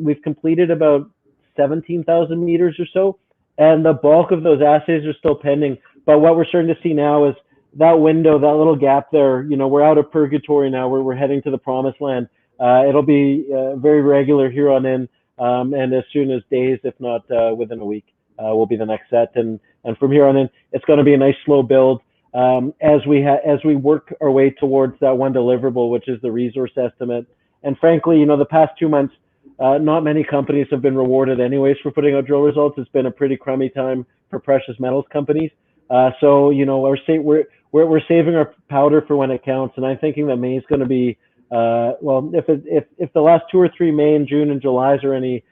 We've completed about 17,000 meters or so, and the bulk of those assays are still pending. But what we're starting to see now is that window, that little gap there, we're out of purgatory now. We're heading to the promised land. It'll be very regular here on in, and as soon as days, if not within a week, will be the next set. And from here on in, it's going to be a nice slow build as we work our way towards that one deliverable, which is the resource estimate. And frankly, the past 2 months, not many companies have been rewarded anyways for putting out drill results. It's been a pretty crummy time for precious metals companies. So we're saving our powder for when it counts. And I'm thinking that May is going to be if the last 2 or 3 May and June and Julys are any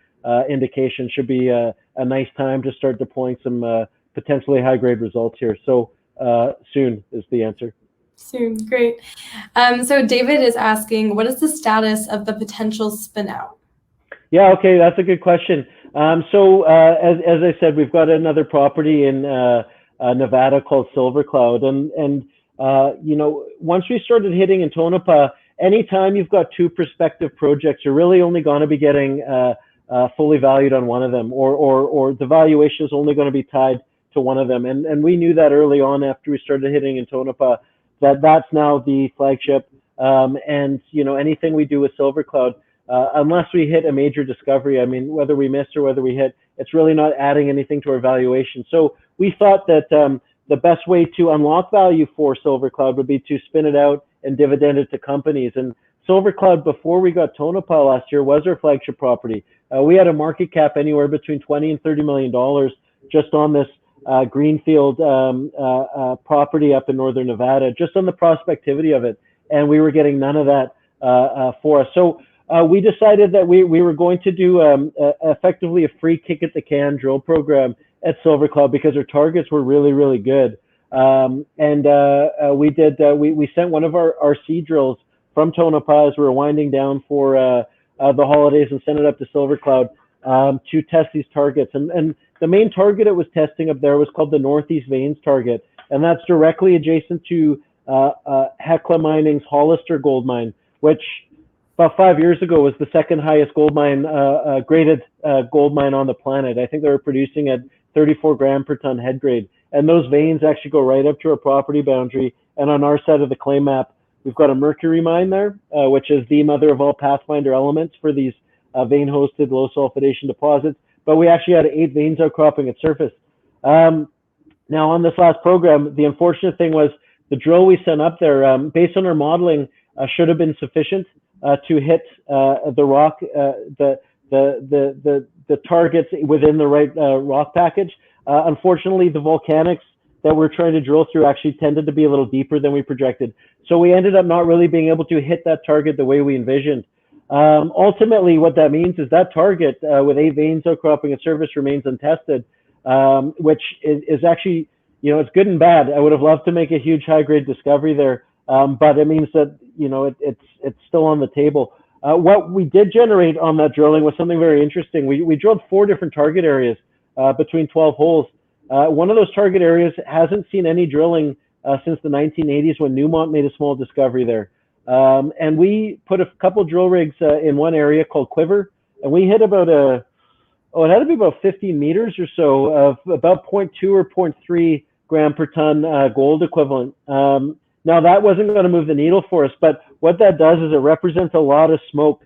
indication, should be a nice time to start deploying some potentially high-grade results here. So soon is the answer. Soon, great. So David is asking, what is the status of the potential spin-out? Yeah, okay, that's a good question. So as I said, we've got another property in Nevada called Silver Cloud, and once we started hitting in Tonopah, anytime you've got 2 prospective projects, you're really only going to be getting fully valued on one of them, or the valuation is only going to be tied to one of them. And we knew that early on after we started hitting in Tonopah, that's now the flagship. And anything we do with Silver Cloud, unless we hit a major discovery, whether we miss or whether we hit, it's really not adding anything to our valuation. So we thought that the best way to unlock value for Silver Cloud would be to spin it out and dividend it to companies. And Silver Cloud, before we got Tonopah last year, was our flagship property. We had a market cap anywhere between $20 and $30 million just on this greenfield property up in northern Nevada, just on the prospectivity of it. And we were getting none of that for us. So we decided that we were going to do effectively a free kick at the can drill program at Silver Cloud because our targets were really, really good. We sent one of our RC drills from Tonopah as we were winding down for the holidays and sent it up to Silver Cloud to test these targets. And the main target it was testing up there was called the Northeast Veins target. And that's directly adjacent to Hecla Mining's Hollister gold mine, which about 5 years ago was the second highest gold mine, graded gold mine on the planet. I think they were producing at 34 gram per ton head grade. And those veins actually go right up to our property boundary. And on our side of the claim map, We've got a mercury mine there, which is the mother of all pathfinder elements for these vein-hosted low sulfidation deposits. But we actually had 8 veins outcropping at surface. Now, on this last program, the unfortunate thing was the drill we sent up there, based on our modeling, should have been sufficient to hit the rock, the targets within the right rock package. Unfortunately, the volcanics that we're trying to drill through actually tended to be a little deeper than we projected. So we ended up not really being able to hit that target the way we envisioned. Ultimately, what that means is that target with 8 veins outcropping at surface remains untested, which is actually, you know, it's good and bad. I would have loved to make a huge high-grade discovery there, but it means that, you know, it's still on the table. What we did generate on that drilling was something very interesting. We drilled 4 different target areas between 12 holes. One of those target areas hasn't seen any drilling since the 1980s when Newmont made a small discovery there. And we put a couple drill rigs in one area called Quiver, and we hit about it had to be about 15 meters or so of about 0.2 or 0.3 gram per ton gold equivalent. Now that wasn't going to move the needle for us, but what that does is it represents a lot of smoke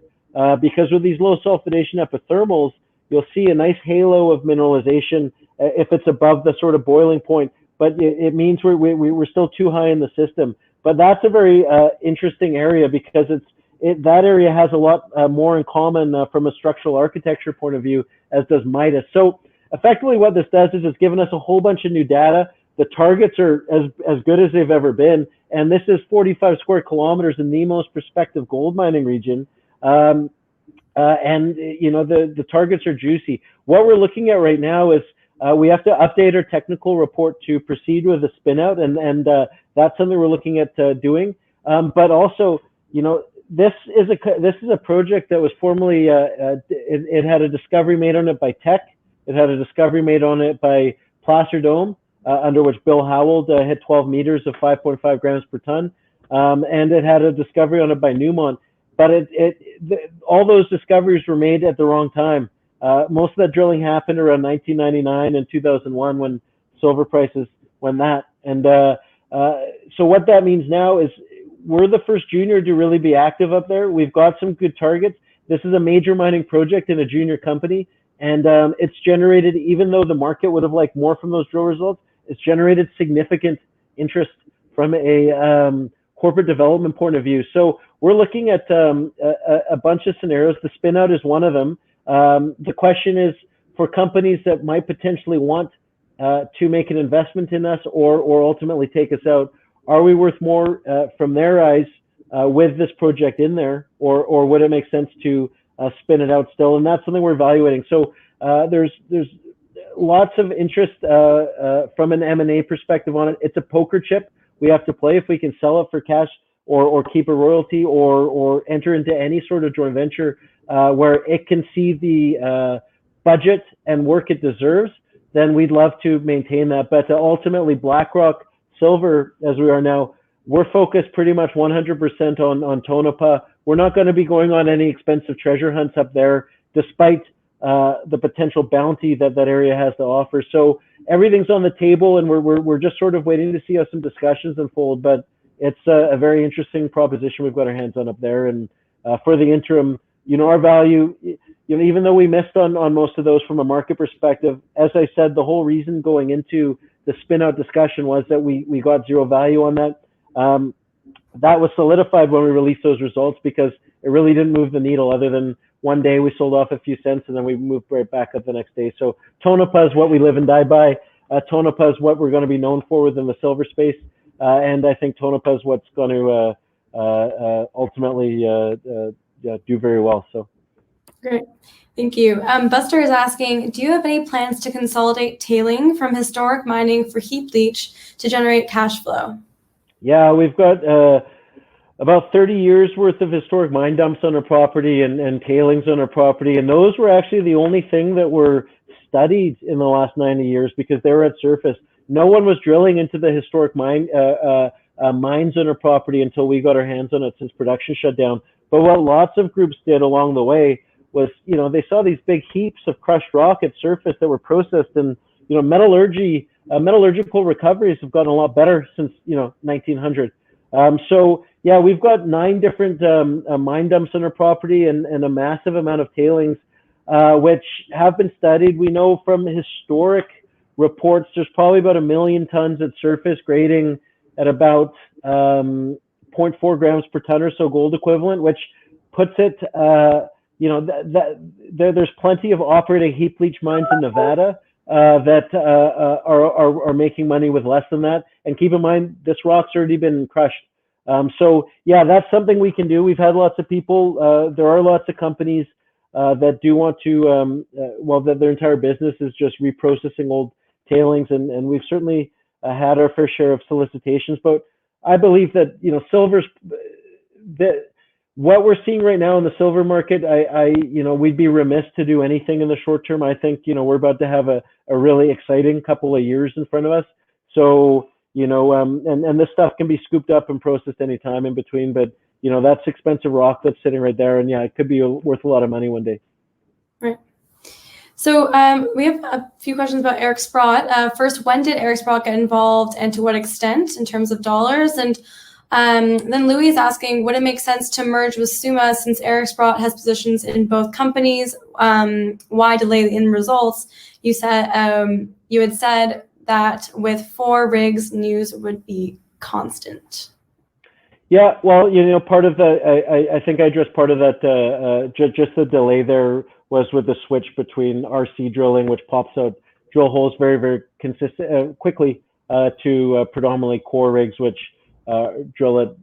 because with these low sulfidation epithermals, you'll see a nice halo of mineralization if it's above the sort of boiling point, but it means we're still too high in the system. But that's a very interesting area because that area has a lot more in common from a structural architecture point of view as does Midas. So effectively what this does is it's given us a whole bunch of new data. The targets are as good as they've ever been. And this is 45 square kilometers in the most prospective gold mining region. And, you know, the targets are juicy. What we're looking at right now is we have to update our technical report to proceed with the spin out. And that's something we're looking at doing. But also, you know, this is a project that was formerly, it had a discovery made on it by Teck. It had a discovery made on it by Placer Dome, under which Bill Howald hit 12 meters of 5.5 grams per ton. And it had a discovery on it by Newmont. But all those discoveries were made at the wrong time. Most of that drilling happened around 1999 and 2001 when silver prices went that. And so what that means now is we're the first junior to really be active up there. We've got some good targets. This is a major mining project in a junior company. And it's generated, even though the market would have liked more from those drill results, it's generated significant interest from a corporate development point of view. So we're looking at a bunch of scenarios. The spin out is one of them. The question is for companies that might potentially want to make an investment in us or ultimately take us out, are we worth more from their eyes with this project in there, or would it make sense to spin it out still? And that's something we're evaluating. So there's lots of interest from an M&A perspective on it. It's a poker chip. We have to play if we can sell it for cash or keep a royalty or enter into any sort of joint venture where it can see the budget and work it deserves, then we'd love to maintain that. But ultimately, Blackrock Silver, as we are now, we're focused pretty much 100% on Tonopah. We're not going to be going on any expensive treasure hunts up there, despite the potential bounty that area has to offer. So everything's on the table, and we're just sort of waiting to see how some discussions unfold. But it's a very interesting proposition we've got our hands on up there. And for the interim, you know, our value, you know, even though we missed on most of those from a market perspective, as I said, the whole reason going into the spin out discussion was that we got zero value on that. That was solidified when we released those results because it really didn't move the needle other than one day we sold off a few cents and then we moved right back up the next day. So Tonepa is what we live and die by. Tonepa is what we're going to be known for within the silver space. And I think Tonepa is what's going to ultimately do very well. So. Great. Thank you. Buster is asking, do you have any plans to consolidate tailing from historic mining for heap leach to generate cash flow? Yeah, we've got about 30 years worth of historic mine dumps on our property and tailings on our property. And those were actually the only thing that were studied in the last 90 years because they were at surface. No one was drilling into the historic mines on our property until we got our hands on it since production shut down. But what lots of groups did along the way was, you know, they saw these big heaps of crushed rock at surface that were processed, and, you know, metallurgical recoveries have gotten a lot better since, you know, 1900. So, Yeah, we've got 9 different mine dumps on our property and a massive amount of tailings, which have been studied. We know from historic reports there's probably about 1 million tons at surface, grading at about 0.4 grams per ton or so gold equivalent, which puts it, there's plenty of operating heap leach mines in Nevada that are making money with less than that. And keep in mind, this rock's already been crushed. So yeah, that's something we can do. We've had lots of people, there are lots of companies that do want to, that their entire business is just reprocessing old tailings, and we've certainly had our fair share of solicitations. But I believe that, silver's, what we're seeing right now in the silver market, we'd be remiss to do anything in the short term. I think, we're about to have a really exciting couple of years in front of us. So, and this stuff can be scooped up and processed anytime in between, but, that's expensive rock that's sitting right there. And yeah, it could be worth a lot of money one day. Right. So we have a few questions about Eric Sprott. First, when did Eric Sprott get involved and to what extent in terms of dollars? And then Louis is asking, would it make sense to merge with Summa since Eric Sprott has positions in both companies? Why delay in results? You had said that with 4 rigs, news would be constant. Yeah, well, part of the, I think I addressed part of that, just the delay there was with the switch between RC drilling, which pops out drill holes very, very consistent, quickly, to predominantly core rigs, which drill at,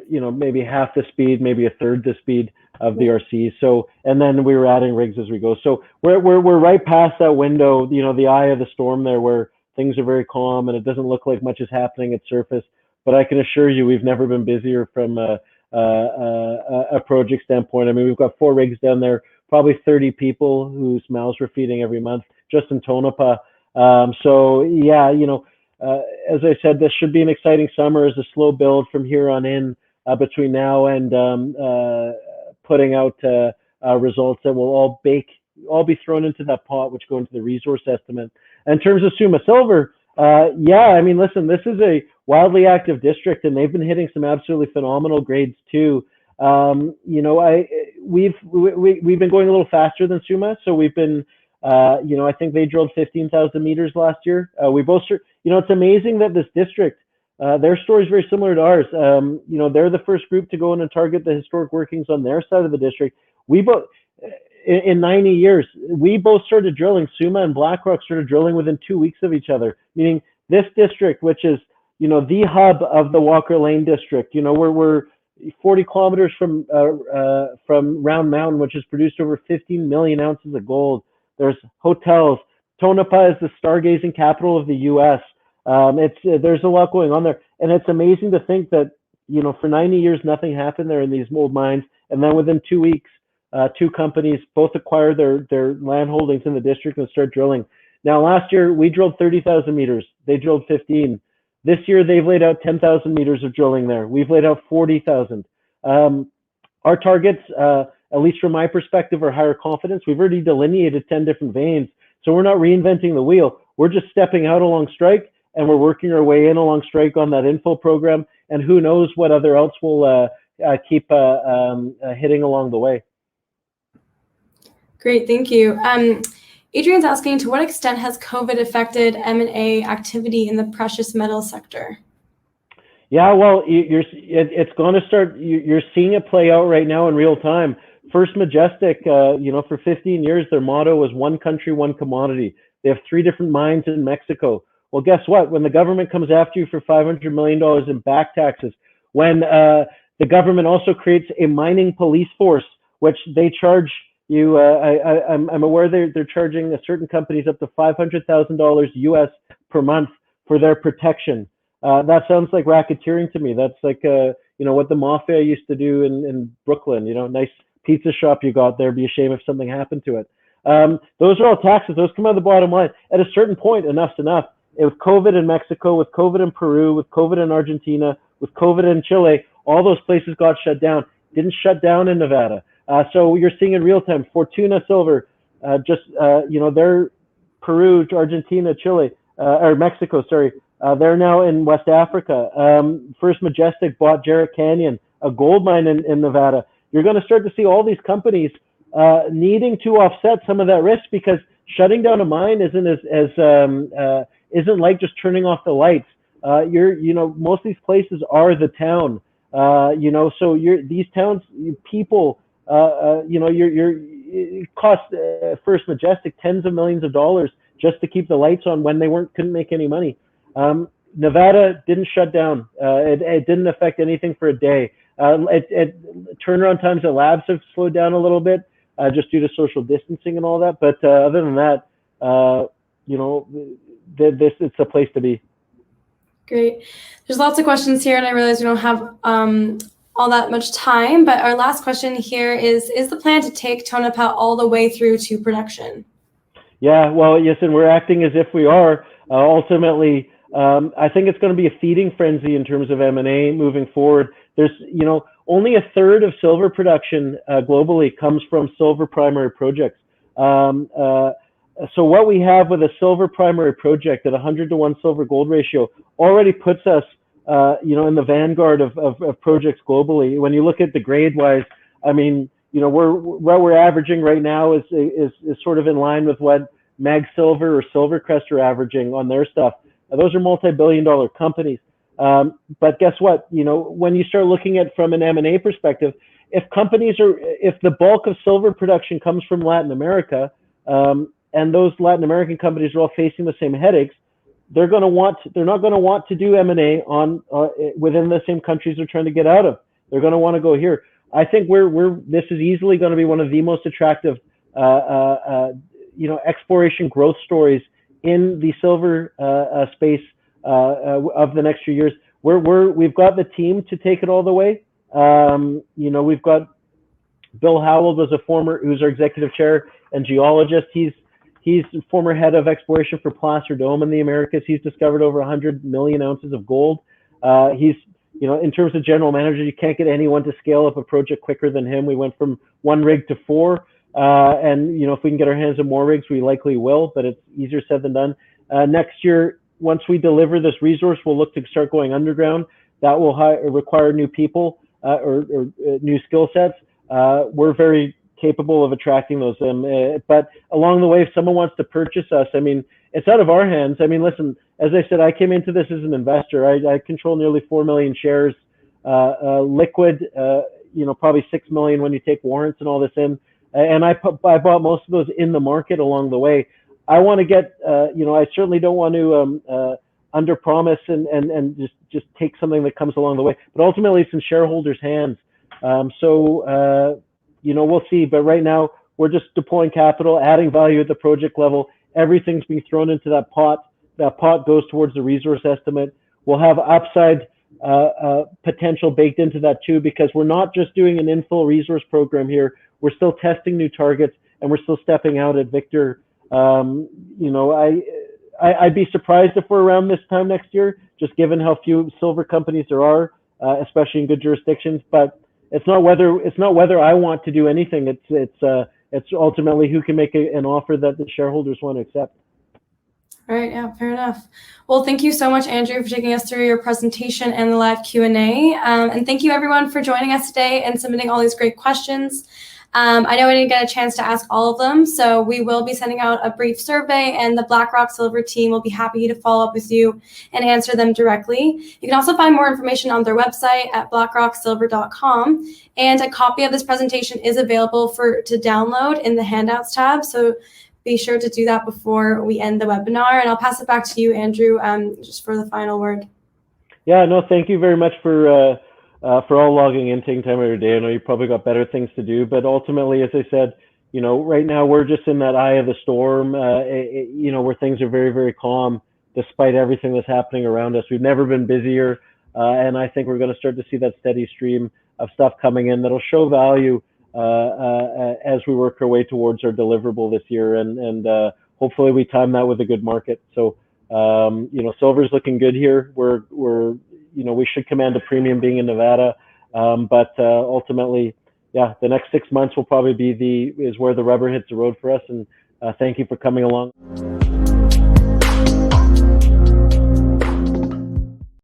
maybe half the speed, maybe a third the speed of the RC. So, and then we were adding rigs as we go. So we're right past that window, the eye of the storm there, where things are very calm and it doesn't look like much is happening at surface. But I can assure you, we've never been busier from a project standpoint. I mean, we've got 4 rigs down there, probably 30 people whose mouths we're feeding every month, just in Tonopah. So yeah, as I said, this should be an exciting summer as a slow build from here on in, between now and putting out results that will all be thrown into that pot, which go into the resource estimate. In terms of Summa Silver, yeah, I mean, listen, this is a wildly active district, and they've been hitting some absolutely phenomenal grades too. We've been going a little faster than Summa, so we've been, I think they drilled 15,000 meters last year. We both, it's amazing that this district, their story is very similar to ours. They're the first group to go in and target the historic workings on their side of the district. We both, in 90 years, we both started drilling. Summa and Blackrock started drilling within 2 weeks of each other, meaning this district, which is, the hub of the Walker Lane district, we're 40 kilometers from Round Mountain, which has produced over 15 million ounces of gold. There's hotels. Tonopah is the stargazing capital of the U.S. There's a lot going on there, and it's amazing to think that for 90 years nothing happened there in these old mines, and then within 2 weeks, 2 companies both acquired their land holdings in the district and start drilling. Now, last year we drilled 30,000 meters. They drilled 15. This year they've laid out 10,000 meters of drilling there. We've laid out 40,000. Our targets, at least from my perspective, are higher confidence. We've already delineated 10 different veins, so we're not reinventing the wheel. We're just stepping out along strike, and we're working our way in along strike on that info program, and who knows what other else will keep hitting along the way. Great, thank you. Adrian's asking, to what extent has COVID affected M&A activity in the precious metal sector? Yeah, well, it's going to start. You're seeing it play out right now in real time. First Majestic, for 15 years, their motto was one country, one commodity. They have 3 different mines in Mexico. Well, guess what? When the government comes after you for $500 million in back taxes, when the government also creates a mining police force, which they charge you, I'm aware they're charging certain companies up to $500,000 US per month for their protection. That sounds like racketeering to me. That's like, what the mafia used to do in Brooklyn, nice pizza shop you got there, be a shame if something happened to it. Those are all taxes. Those come out of the bottom line. At a certain point, enough's enough. With COVID in Mexico, with COVID in Peru, with COVID in Argentina, with COVID in Chile, all those places got shut down. Didn't shut down in Nevada. So you're seeing in real time, Fortuna Silver, they're Peru, Argentina, Chile, or Mexico, sorry. They're now in West Africa. First Majestic bought Jarrett Canyon a gold mine in Nevada, you're going to start to see all these companies needing to offset some of that risk, because shutting down a mine isn't like just turning off the lights. Most of these places are the town. So these towns, people, it cost First Majestic tens of millions of dollars just to keep the lights on when they couldn't make any money. Nevada didn't shut down. It didn't affect anything for a day. Turnaround times at labs have slowed down a little bit, just due to social distancing and all that. But other than that, it's a place to be. Great. There's lots of questions here, and I realize we don't have all that much time, but our last question here is the plan to take Tonepa all the way through to production? Yeah, well, yes, and we're acting as if we are. Ultimately, I think it's going to be a feeding frenzy in terms of M&A moving forward. There's, only a third of silver production globally comes from silver primary projects. So what we have with a silver primary project at 100-to-1 silver gold ratio already puts us, in the vanguard of projects globally. When you look at the grade wise, I mean, what we're averaging right now is sort of in line with what Mag Silver or Silvercrest are averaging on their stuff. Those are multi-billion-dollar companies. But guess what? When you start looking at from an M&A perspective, if the bulk of silver production comes from Latin America, and those Latin American companies are all facing the same headaches, they're not going to want to do M&A within the same countries they're trying to get out of. They're going to want to go here. I think this is easily going to be one of the most attractive, exploration growth stories in the silver space of the next few years. We've got the team to take it all the way. We've got Bill Howald who's our executive chair and geologist. He's former head of exploration for Placer Dome in the Americas. He's discovered over 100 million ounces of gold. He's, in terms of general manager, you can't get anyone to scale up a project quicker than him. We went from 1 rig to 4. And, if we can get our hands on more rigs, we likely will, but it's easier said than done. Next year, once we deliver this resource, we'll look to start going underground. That will require new people or new skill sets. We're very capable of attracting those. But along the way, if someone wants to purchase us, I mean, it's out of our hands. I mean, listen, as I said, I came into this as an investor. I control nearly 4 million shares, liquid, probably 6 million when you take warrants and all this in. And I bought most of those in the market along the way. I want to get, I certainly don't want to under promise and just take something that comes along the way. But ultimately, it's in shareholders' hands. We'll see. But right now, we're just deploying capital, adding value at the project level. Everything's being thrown into that pot. That pot goes towards the resource estimate. We'll have upside potential baked into that too, because we're not just doing an infill resource program here. We're still testing new targets, and we're still stepping out at Victor. I'd be surprised if we're around this time next year, just given how few silver companies there are, especially in good jurisdictions. But it's not whether I want to do anything. It's ultimately who can make an offer that the shareholders want to accept. All right, yeah, fair enough. Well, thank you so much, Andrew, for taking us through your presentation and the live Q&A. And thank you, everyone, for joining us today and submitting all these great questions. I know I didn't get a chance to ask all of them, so we will be sending out a brief survey, and the Blackrock Silver team will be happy to follow up with you and answer them directly. You can also find more information on their website at blackrocksilver.com, and a copy of this presentation is available to download in the Handouts tab, so be sure to do that before we end the webinar. And I'll pass it back to you, Andrew, just for the final word. Yeah, no, thank you very much for all logging in, taking time out of your day. I know you probably got better things to do, but ultimately, as I said, right now we're just in that eye of the storm, where things are very, very calm despite everything that's happening around us. We've never been busier, and I think we're going to start to see that steady stream of stuff coming in that'll show value as we work our way towards our deliverable this year, and hopefully we time that with a good market. So, silver's looking good here. We should command a premium being in Nevada, but ultimately, yeah, the next 6 months will probably is where the rubber hits the road for us. And thank you for coming along.